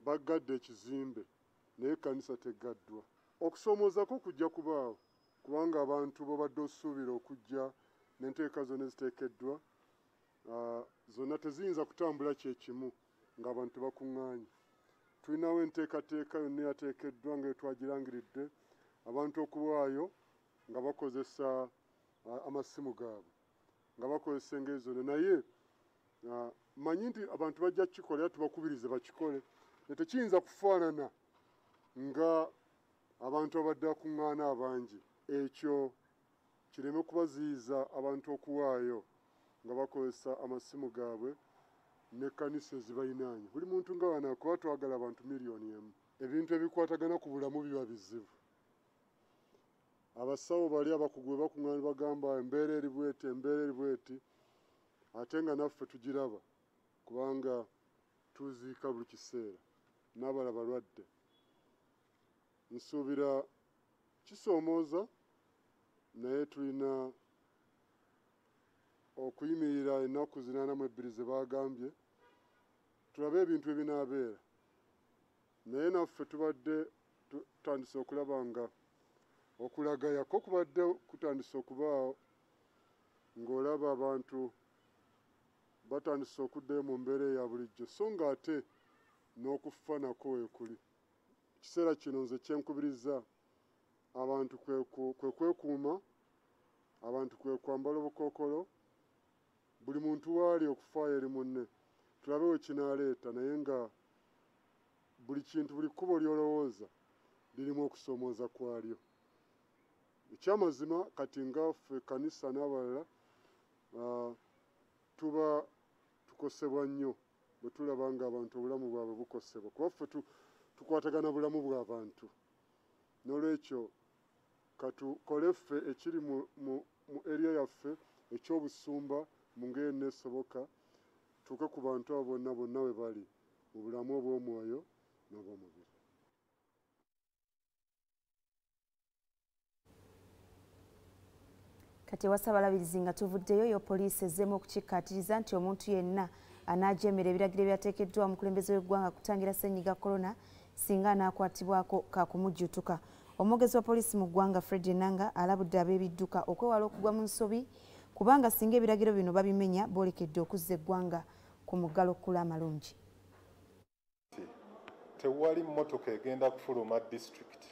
baggadde ekizimbe naye ekkanisa teggaddwa. Okusoomoozako kujja kubaawo kubanga abantu bobadde osuubira okujja n'enteeka zonna eziteekeddwa zonna teziyinza kutambula kyekimu ng'abantu bakuŋŋaanye. Tulinawo enteekateeka yonna yateekeddwa nga twagirangiridde abantu okuwaayo nga bakozesa amasimu gaabwe nga bakozesa engeri zonna, naye manyi nti abantu bajja kukikola era tubakubirize bakikole. Tekiyinza kufaanana nga abantu abadde bakuŋŋaana abangi, ekyo kireme kubaziyiza abantu okuwaayo nga bakozesa amasimu gaabwe n'ekkanisa ezibayinaanye. Buli muntu nga wano kuba twagala abantu miliyoni emu. Ebintu ebikwatagana ku bulamu biba bizibu. Abasawo bali abakugu bakuŋŋaana bagamba embeera eri bweti, embeera eri bweti, ate nga naffe tugiraba kubanga tuziika buli kiseera n'abala balwadde. Nsuubira kisoomooza naye tulina okuyimirira ennaku 82 ze bagambye tulabe ebintu ebinaabeera, naye naffe tubadde tutandise okulaba nga okulagayako kubadde kutandise okubaawo ng'olaba abantu batandise okuddayo mu mbeera eya bulijjo so nga ate n'okufa nako weekuli. Ekiseera kino nze kyenkubiriza abantu kwe kwekuuma, abantu kwe kwambala obukookolo, buli muntu waali okufaayo eri munne. Tulabe we kinaaleeta naye nga buli kintu buli kkubo ly'olowooza lirimu okusoomooza kwalyo. Ekyamazima kati nga ffe ekkanisa n'abalala tuba tukosebwa nnyo bwe tulaba ng'abantu obulamu bwabwe bukosebwa kuba ffe tukwatagana bulamu bw'abantu. N'olwekyo katukole ffe ekiri mu area yaffe eky'obusumba mu ngeri eneesoboka tuuke ku bantu abo bonna we bali mu bulamu obw'omwoyo n'obw'omubiri. Kati wasabalabirizi nga tuvuddeyo yo poliisi ezzeemu okukikkaatiriza nti omuntu yenna anaajemera ebiragiro ebyateekeddwa omukulembeze w'eggwanga kutangira ssennyiga korona singa anaakwatibwako kakumujjutuka. Omwogezi wa poliisi mu ggwanga Fred Enanga alabudde ab'ebidduka okwewala okugwa mu nsobi kubanga singa ebiragiro bino babimenya boolekedde okuzza eggwanga ku muggalo okula amalungi. Tewali mmotoka egenda kufuluma disitulikiti